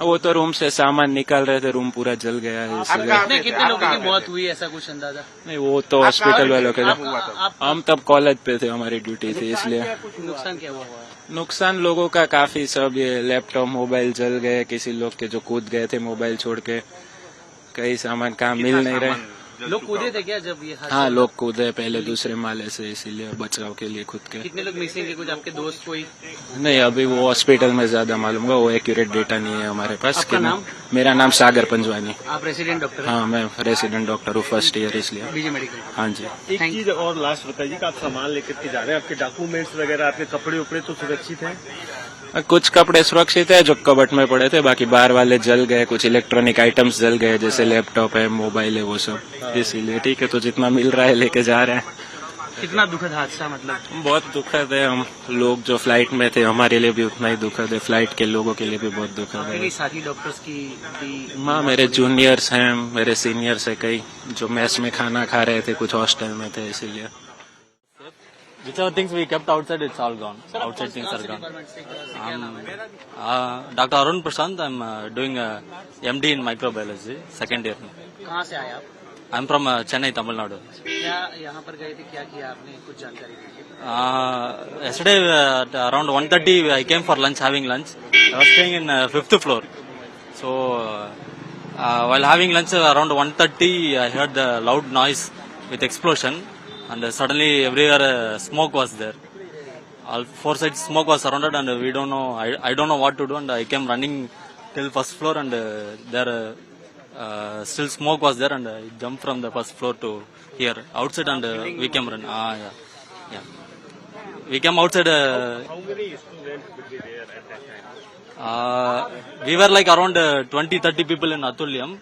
वो तो रूम से सामान निकाल रहे थे, रूम पूरा जल गया है इसलिए। कितने लोगों की मौत हुई ऐसा कुछ अंदाजा? नहीं, वो तो हॉस्पिटल वालों के, हम तब कॉलेज पे थे, हमारी ड्यूटी थी इसलिए। नुकसान क्या हुआ? नुकसान लोगों का काफी, सब ये लैपटॉप मोबाइल जल गए, किसी लोग के जो कूद गए थे मोबाइल छोड़ के, कई सामान कहाँ मिल नहीं रहे। लोग कूदे थे क्या जब ये? हाँ, लोग कूदे पहले दूसरे माले से, इसीलिए बचाव के लिए खुद के। कितने लोग मिसिंग है? कुछ आपके दोस्त कोई? नहीं, अभी वो हॉस्पिटल में ज्यादा मालूम होगा, वो एक्यूरेट डेटा नहीं है हमारे पास। आपका नाम? मेरा नाम सागर पंजवानी। आप रेसिडेंट डॉक्टर? हाँ, मैं रेसिडेंट डॉक्टर हूँ, फर्स्ट ईयर इसलिए। BJ medical. हाँ जी। एक चीज और लास्ट बताइए कि आप सामान लेकर के जा रहे हैं, आपके डॉक्यूमेंट्स वगैरह, आपके कपड़े उपड़े तो सुरक्षित हैं? कुछ कपड़े सुरक्षित है जो कबट में पड़े थे, बाकी बाहर वाले जल गए, कुछ इलेक्ट्रॉनिक आइटम्स जल गए, जैसे लैपटॉप है, मोबाइल है, वो सब। इसीलिए ठीक है, तो जितना मिल रहा है लेके जा रहे हैं। कितना दुखद हादसा? मतलब बहुत दुखद है। हम लोग जो फ्लाइट में थे, हमारे लिए भी उतना ही दुखद है, फ्लाइट के लोगों के लिए भी बहुत दुखद है। साथी डॉक्टर्स की हाँ, मेरे जूनियर्स हैं, मेरे सीनियर्स है कई, जो मेस में खाना खा रहे थे, कुछ हॉस्टल में थे, इसीलिए। Whichever things we kept outside, it's all gone. Outside things are gone. Dr. Arun Prashant, I'm doing MD in microbiology, second year. कहाँ से आए आप? I'm from Chennai, Tamil Nadu. क्या यहाँ पर गए थे, क्या किया आपने? कुछ जानकारी दीजिए। Yesterday at around 1:30 I came for lunch, having lunch. I was staying in 5th floor. So while having lunch around 1:30, I heard the loud noise with explosion. And suddenly everywhere smoke was there. All four sides smoke was surrounded, and we don't know. I don't know what to do, and I came running till first floor, and there still smoke was there, and I jumped from the first floor to here outside, and we came run. Yeah. We came outside. How many students would be there at that time? We were like around 20-30 people in Atulyam,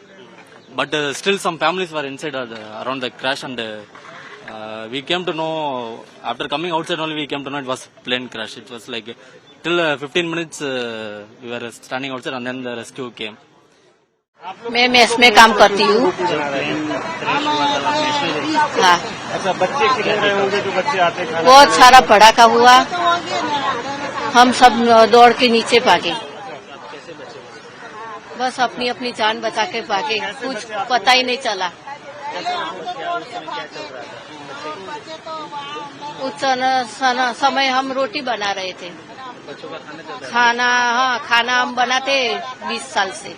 but still some families were inside around the crash, and we came to know after coming outside only. We came to know it was plane crash. It was like till 15 minutes we were standing outside, and then the rescue came. मैं mess में काम करती हूँ। हाँ, अच्छा, बच्चे कितने रहे होंगे जो बच्चे आते खाना? बहुत सारा पड़ाका हुआ, हम सब दौड़ के नीचे भागे, बस अपनी अपनी जान बचा के भागे, कुछ पता ही नहीं चला। उस समय हम रोटी बना रहे थे, खाना। हाँ, खाना हम बनाते 20 साल से।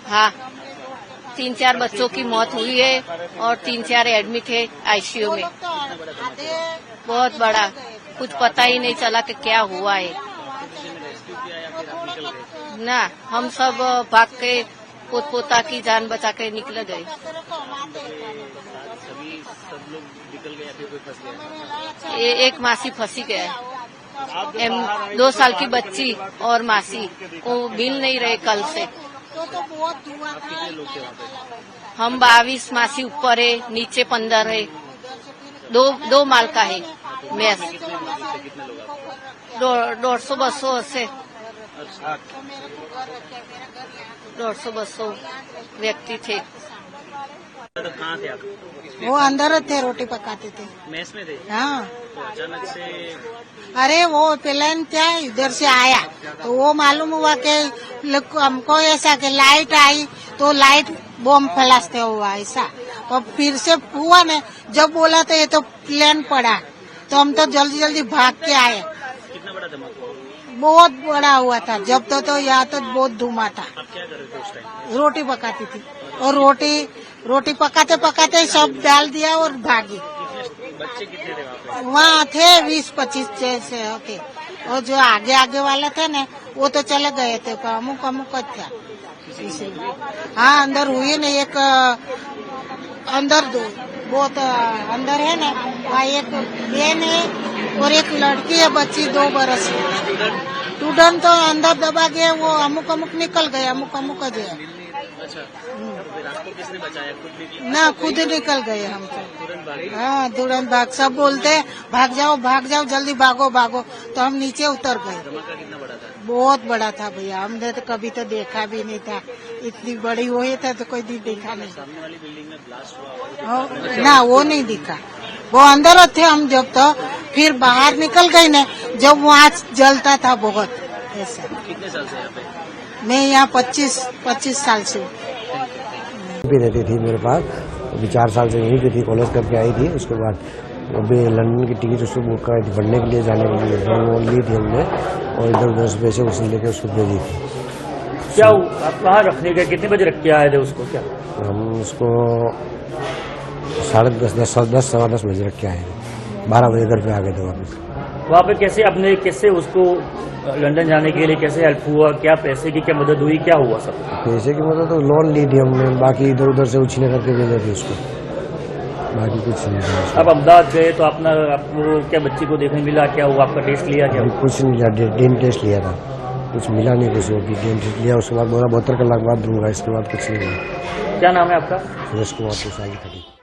हाँ, 3-4 बच्चों की मौत हुई है और 3-4 एडमिट है आईसीयू में। बहुत बड़ा, कुछ पता ही नहीं चला कि क्या हुआ है ना। हम सब भाग के पोता की जान बचा के निकल गए। एक मासी फंसी गया है, 2 साल की बच्ची और मासी, वो मिल नहीं रहे कल से। हम 22 मासी ऊपर है, नीचे 15 है, दो माल का है मेस। 150-200 से 150-200 व्यक्ति थे। कहाँ थे आप? वो अंदर थे, रोटी पकाते थे। मेस में थे? हाँ। तो अचानक से अरे वो प्लेन क्या इधर से आया, तो वो मालूम हुआ कि हमको ऐसा कि लाइट आई तो लाइट बम फैलाते हुआ ऐसा, और फिर से हुआ ने जब बोला तो ये तो प्लेन पड़ा, तो हम तो जल्दी जल्दी भाग के आए। कितना बड़ा धमाका? बहुत बड़ा हुआ था। जब तो यहाँ तो बहुत धुआं था। आप क्या कर रहे थे उस टाइम? रोटी पकाती थी, और रोटी पकाते पकाते सब डाल दिया और भागी। बच्चे कितने थे वहाँ पे? वहाँ थे 20-25 से होते, और जो आगे वाले थे ना वो तो चले गए थे, अमुक था। हाँ, अंदर हुई ना, एक अंदर बहुत अंदर है ना, वहाँ एक बहन है और एक लड़की है, बच्ची 2 बरस की। स्टूडेंट तो अंदर दबा गए, वो अमुक निकल गए, अमुक गए। अच्छा, फिर आपको किसने बचाया? खुद ना, खुद निकल गए हम तो। हाँ, तुरंत भाग, सब बोलते भाग जाओ जल्दी भागो। तो हम नीचे उतर गए। धमाका कितना बड़ा था? बहुत बड़ा था भैया, हमने तो कभी तो देखा भी नहीं था, इतनी बड़ी हुई था तो कोई दिन देखा नहीं। सामने वाली बिल्डिंग में ब्लास्ट हुआ? ना, वो नहीं दिखा, वो अंदर थे हम। जब तो फिर बाहर निकल गए ना, जब वहाँ जलता था बहुत, ऐसा। कितने साल से यहाँ पे? मैं यहाँ 25 साल से हूँ। भी रहती थी मेरे पास, अभी 4 साल से यहीं पे थी, कॉलेज करके आई थी। उसके बाद अभी लंदन की टिकट उसको बुक कराई थी पढ़ने के लिए, जाने के लिए लोन ली थी हमने और इधर उधर से पैसे उसे लेके उसको भेजी थी। क्या आप कहाँ रखने गए, कितने बजे रख के आए थे उसको? क्या हम उसको 10:30 सवा 10 बजे रख के आए थे, 12 बजे घर पे आ गए थे वापस। वहाँ पे कैसे आपने कैसे उसको लंदन जाने के लिए कैसे हेल्प हुआ, क्या पैसे की क्या मदद हुई, क्या हुआ सब? पैसे की मदद तो लोन ली थी हमने, बाकी इधर उधर से उछले करके भेजे थे उसको, बाकी कुछ नहीं था। अब अहमदाबाद गए तो आपको क्या बच्ची को देखने मिला, क्या हुआ, आपका टेस्ट लिया क्या? कुछ नहीं लिया, डीएनए टेस्ट लिया था, कुछ मिला नहीं किसी को। डीएनए टेस्ट लिया, उसके बाद बोला 72 लाख बाद दूंगा, इसके बाद कुछ नहीं मिला। क्या नाम है आपका? सुरेश कुमार 2 साल की।